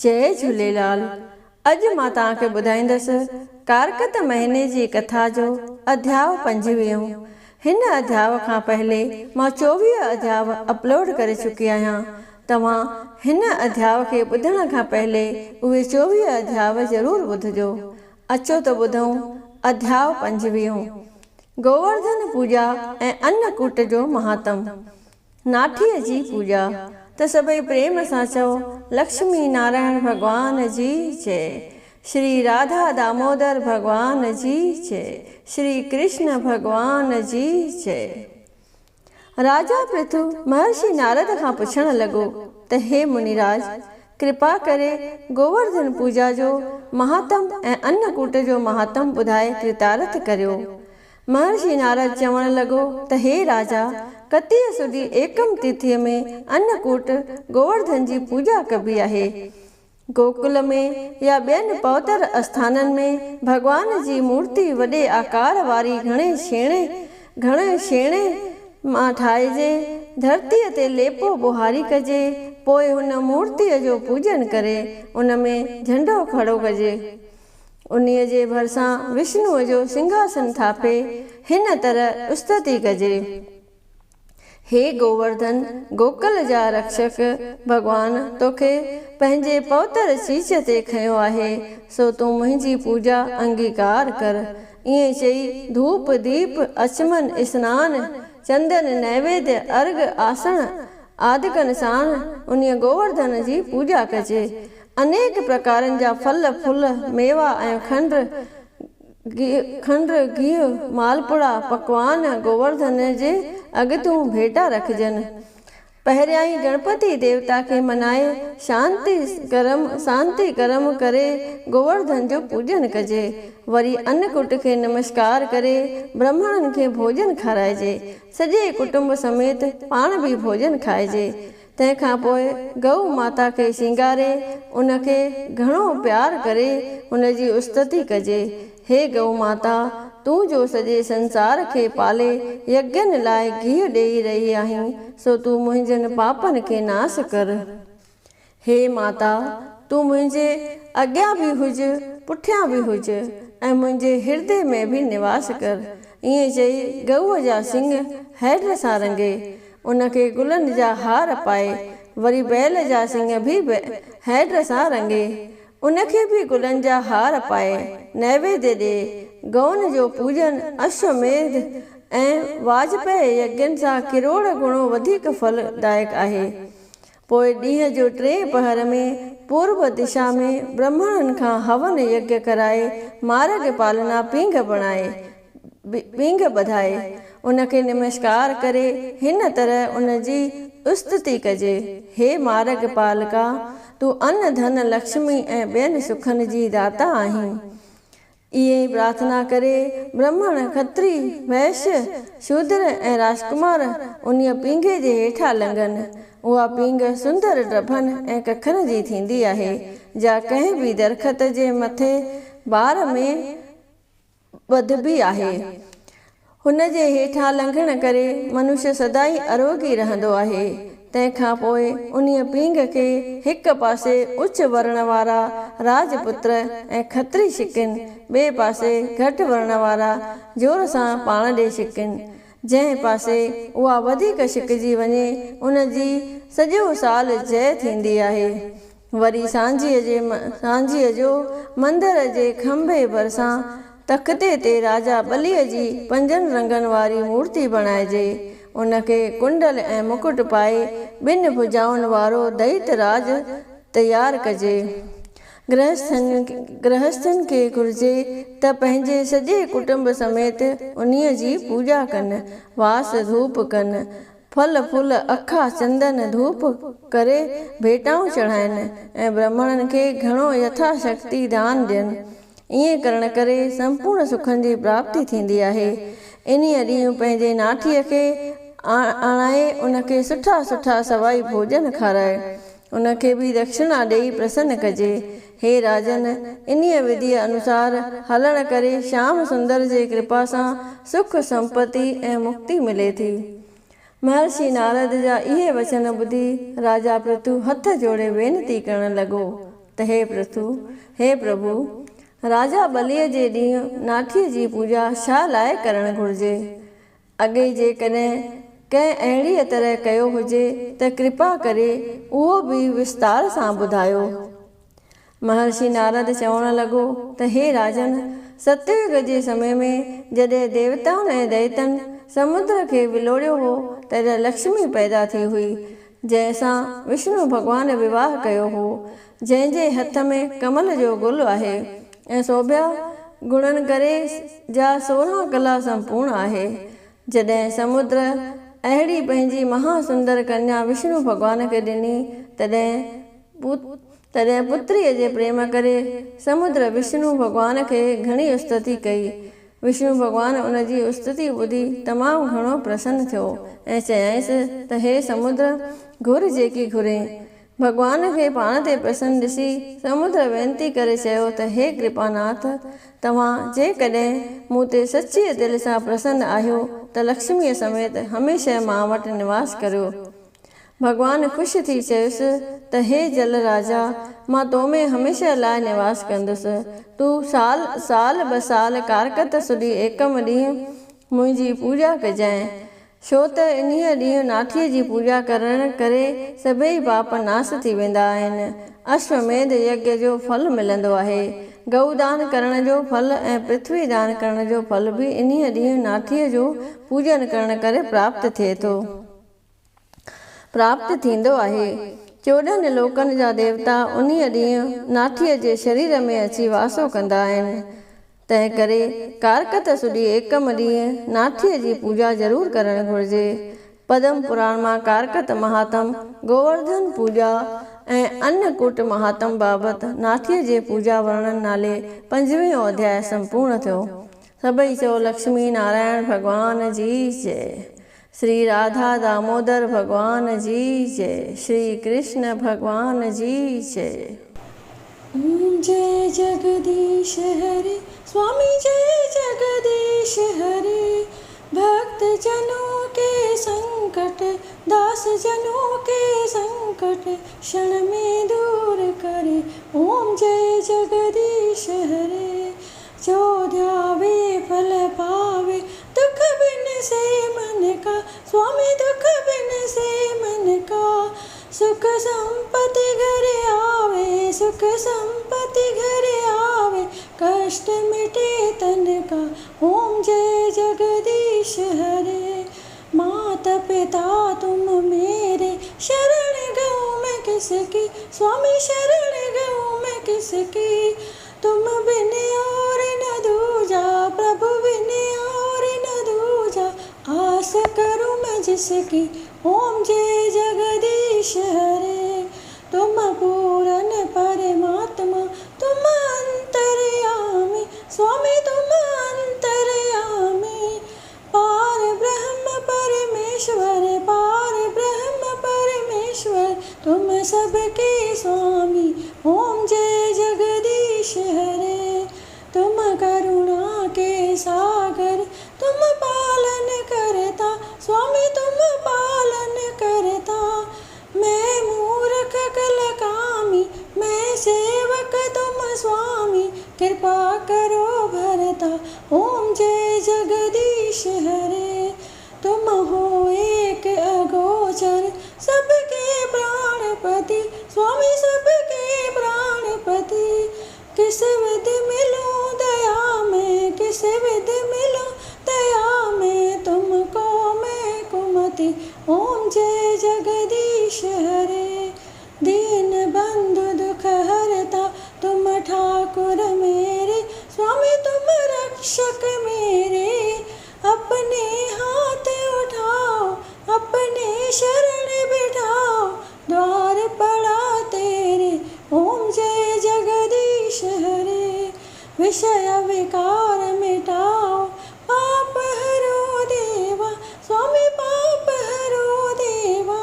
जय झूलेलाल। अॼु मां तव्हांखे ॿुधाईंदसि कारकत महीने जी कथा जो अध्याय 25। हिन अध्याय खां पहले मां 24 अध्याय अपलोड करे चुकी आहियां। तव्हां हिन अध्याय खे ॿुधण खां पहले उहे 24 अध्याय ज़रूर ॿुधजो। अचो त ॿुधूं अध्याय 25। गोवर्धन पूजा ऐं अन्नकूट जो महात्म। नाठीअ जी पूजा। त सभई प्रेम सां चओ लक्ष्मी नारायण भगवान जी जय। श्री राधा दामोदर भगवान जी जय। श्री कृष्ण भगवान जी जय। राजा पृथु महर्षि नारद खां पुछण लॻो त हे मुनिराज, कृपा करे गोवर्धन पूजा जो महात्म ऐं अन्नकूट जो महात्म ॿुधाए कृतार्थ करियो। महर्षि नारद चवण लॻो त हे राजा, कतीअ सुदी एकम तिथिअ में अन्नकूट गोवर्धन जी पूजा कबी आहे। गोकुल में या ॿियनि पवित्र आस्थाननि में भगवान जी मूर्ति वॾे आकार वारी घणे छेणे मां ठाहिजे, धरतीअ ते लेपो बुहारी कजे, पोइ हुन मूर्तिअ जो पूजन करे उन में झंडो खड़ो कजे। उन्हीअ जे भरिसां विष्णुअ जो सिंहासन थापे हिन तरह स्तुति कजे। हे गोवर्धन, गोकुल जा रक्षक भगवान तोखे पंहिंजे पवित्र शीश ते खयो आहे, सो तूं मुंहिंजी पूजा अंगीकार कर। ईअं चई धूप दीप अचमन स्नान चंदन नैवेद्य अर्घ आसन आदिकनि साण उन गोवर्धन जी पूजा कजे। अनेक प्रकारनि जा फल फूल मेवा ऐं खंड गिहु मालपुड़ा पकवान गोवर्धन जे अॻितूं भेटा रखजनि। पहिरियां ई गणपति देवता खे मनाए शांति कर्म करे गोवर्धन जो पूजन कजे। वरी अन्नकूट खे नमस्कार करे ब्राह्मणनि खे भोजन खाराइजे। सॼे कुटुंब समेत पाण बि भोजन खाइजे। तंहिंखां पोइ गौ माता खे श्रंगारे उनखे घणो प्यार करे उनजी स्तुति कजे। हे गौ माता, तूं जो सॼे संसार खे पाले यज्ञनि लाइ गिहु ॾेई रही आहीं, सो तूं मुंहिंजनि पापनि खे नाश कर। हे माता, तूं मुंहिंजे अॻियां बि हुज पुठियां बि हुज ऐं मुंहिंजे हृदय में बि निवास कर। ईअं चई गऊअ जा सिंग हैड सां रंगे उनखे गुलनि जा हार पाए, वरी बैल जा सिंग बि हैड सां रंगे उनखे बि गुलनि जा हार पाए नैवेद्य ॾे। गौन जो पूजन अश्वमेध ऐं वाजपेय यज्ञनि सां किरोड़ गुणो वधीक फलदायक आहे। पोइ ॾींहं जो 3 पहर में पूर्व दिशा में ब्राह्मणनि खां हवन यज्ञ कराए मार्ग पालना पींघ ॿधाए उनखे नमस्कार करे हिन तरह उनजी स्तुति कजे। हे मार्ग पालका, तूं अन्न धन लक्ष्मी ऐं ॿियनि सुखनि जी दाता आहीं। इहे प्रार्थना करे ब्राह्मण खत्री वैश्य शूद्र ऐं राजकुमार उन पींघे जे हेठां लंघनि। उहा पींघ सुंदर डभनि ऐं कखनि जी थींदी आहे, जा कंहिं बि दरख़्त जे मथे बार में ॿधबी आहे। हुन जे हेठां लंघण करे मनुष्य सदाई आरोगी रहंदो आहे। तंहिंखां पोइ उन पींघ खे हिक पासे उच्च वर्ण वारा राजपुत्र ऐं खत्री छिकनि, ॿिए पासे घटि वर्ण वारा जोर सां पाण ॾे छिकनि। जंहिं पासे उहा वधीक छिकजी वञे उनजी सॼो साल जय थींदी आहे। वरी सांझीअ जो मंदर जे खंभे भरिसां तख़्ते ते राजा बलीअ जी 5 रंगनि वारी मूर्ति बणाइजे। उनखे कुंडल ऐं मुकुट पाए 2 भुजाउनि वारो दैत्य राज तयारु कजे। गृहस्थनि खे घुर्जे त पंहिंजे सॼे कुटुंब समेत उन्हीअ जी पूजा कनि, वास धूप कनि, फल फूल अखा चंदन धूप करे भेटाऊं चढ़ाइनि ऐं ब्राह्मणनि खे घणो यथाशक्ति दान ॾियनि। ईअं करण करे संपूर्ण सुखनि जी प्राप्ति थींदी आहे। इन्हीअ ॾींहुं पंहिंजे नाठीअ खे आणाए उनखे सुठा सवाई भोजन खाराए उनखे बि दक्षिणा ॾेई प्रसन्न कजे। हे राजन, इन्हीअ विधिअ अनुसार हलण करे श्याम सुंदर जे कृपा सां सुख संपत्ति ऐं मुक्ति मिले थी। महर्षि नारद जा इहे वचन ॿुधी राजा पृथु हथ जोड़े वेनती करण लॻो त हे प्रभु राजा बलीअ जे ॾींहुं नाठीअ जी पूॼा छा लाइ करणु घुरिजे? अॻे जेकॾहिं कंहिं अहिड़ीअ तरह कयो हुजे त कृपा करे उहो बि विस्तार सां ॿुधायो। महर्षि नारद चवणु लॻो त हे राजन, सतयुग जे समय में जॾहिं देवताउनि ऐं दैतनि समुद्र खे विलोड़ियो हो तॾहिं लक्ष्मी पैदा थी हुई, जंहिंसां विष्णु भॻवान विवाह कयो हो, जंहिंजे हथ में कमल जो गुल आहे ऐं सोभिया गुणनि करे जा 16 कला संपूर्ण आहे। जॾहिं समुद्र अहिड़ी पंहिंजी महासुंदर कन्या विष्णु भॻवान खे ॾिनी तॾहिं पुत्रीअ जे प्रेम करे समुद्र विष्णु भॻवान खे घणी स्तुति कई। विष्णु भॻवान उन जी स्तुति ॿुधी तमामु घणो प्रसन्न थियो ऐं चयाईंसि त हे समुद्र, घुर जेकी घुरे। भॻवान खे पाण ते प्रसन्न ॾिसी समुद्र वेनती करे चयो त हे कृपानाथ, तव्हां जेकॾहिं मूं ते सच्चीअ दिलि सां प्रसन्न आहियो त लक्ष्मीअ समेत हमेशह मां वटि निवास करियो। भॻवान ख़ुशि थी चयुसि त हे जल राजा, मां तो में हमेशह लाइ निवास कंदुसि। तूं साल ब साल कारकत सुधी एकम ॾींहुं मुंहिंजी पूॼा कजांइ, छो त इन्हीअ ॾींहुं नाठीअ जी पूॼा करण करे सभई पाप नास थी वेंदा आहिनि। अश्वमेध यज्ञ जो फल मिलंदो आहे। गऊदान करण जो फल ऐं पृथ्वी दान करण जो फल बि इन्हीअ ॾींहुं नाठीअ जो पूॼन करण करे प्राप्त थींदो आहे। 14 लोकनि जा देवता उन्हीअ ॾींहुं नाठीअ जे शरीर में अची वासो कंदा आहिनि। तंहिं करे कारकत सुधी एकम ॾींहुं नाठीअ जी पूॼा ज़रूरु करणु घुरिजे। पद्म पुराण मां कारकत महात्म, गोवर्धन पूॼा ऐं अन्नकूट महात्म बाबति नाठीअ जे पूॼा वर्णन नाले 5वें अध्याय संपूर्ण थियो। सभई चओ लक्ष्मी नारायण भॻवान जी जय। श्री राधा दामोदर भगवान जी जय। श्री कृष्ण भगवान जी जय। जय जगदीश हरे स्वामी, जय जगदीश हरे। भक्त जनों के संकट, दास जनों के संकट क्षण में दूर करे। ओम जय जगदीश हरे। जो ध्यावे फल पावे, दुख बिन से मन का। स्वामी दुख बिन से मन का। सुख संपत्ति घर आवे, सुख संपत्ति घर आवे। कष्ट मिटे तन का। ओम जय जगदीश हरे। माता पिता तुम मेरे, शरण गऊँ मैं किसकी। स्वामी शरण गऊँ मैं किसकी। तुम बिन और न दूजा, प्रभु बिन और न दूजा। आस करूँ मैं जिसकी। ओम जय जगदीश हरे। तुम पूरन परमात्मा, तुम अंतर्यामी। स्वामी तुम अंतर्यामी। पार ब्रह्म परमेश्वर, पार ब्रह्म परमेश्वर। तुम सबके स्वामी। ओम जय जगदीश हरे। तुम करुणा के सागर, तुम पालन करता। स्वामी तुम पालन करता। मैं मूर्ख कल कामी, मैं सेवक तुम स्वामी। कृपा करो भरता। ओम जय जगदीश हरे। तुम हो एक अगोचर, सबके प्राणपति। स्वामी सबके प्राणपति। किस विध मिलूं दया में, किस विध मिलूं दया में। तुमको मैं कुमति। ओम जय जगदीश हरे। दीन बंधु दुख हरता, तुम ठाकुर मेरे। स्वामी तुम रक्षक मेरे। अपने हाथ उठाओ, अपने शरण बिठाओ। द्वार पड़ा तेरे। ओम जय जगदीश हरे। विषय विकार मिटाओ, पाप हरो देवा। स्वामी पाप हरो देवा।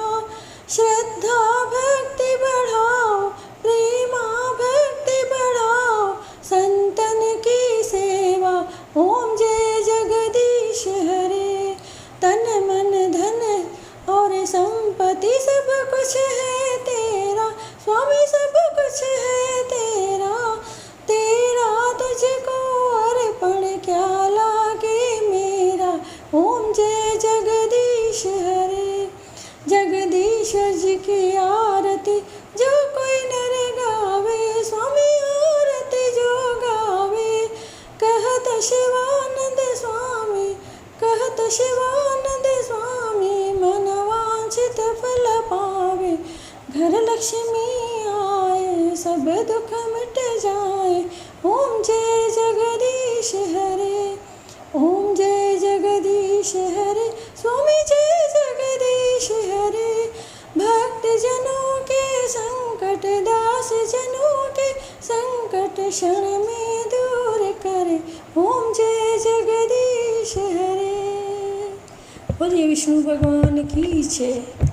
श्रद्धा भक्ति बढ़ाओ, प्रेमा भक्ति बढ़ाओ। संतन की सेवा। ओम जय जगदीश हरे। तन मन धन और संपत्ति सब कुछ है तेरा। स्वामी सब कुछ है घर लक्ष्मी आए, सब दुख मिट जाए। ओम जय जगदीश हरे, ओम जय जगदीश हरे, स्वामी जय जगदीश हरे। भक्त जनों के संकट, दास जनों के संकट क्षण में दूर करे। ओम जय जगदीश हरे। बोलिए विष्णु भगवान की जय।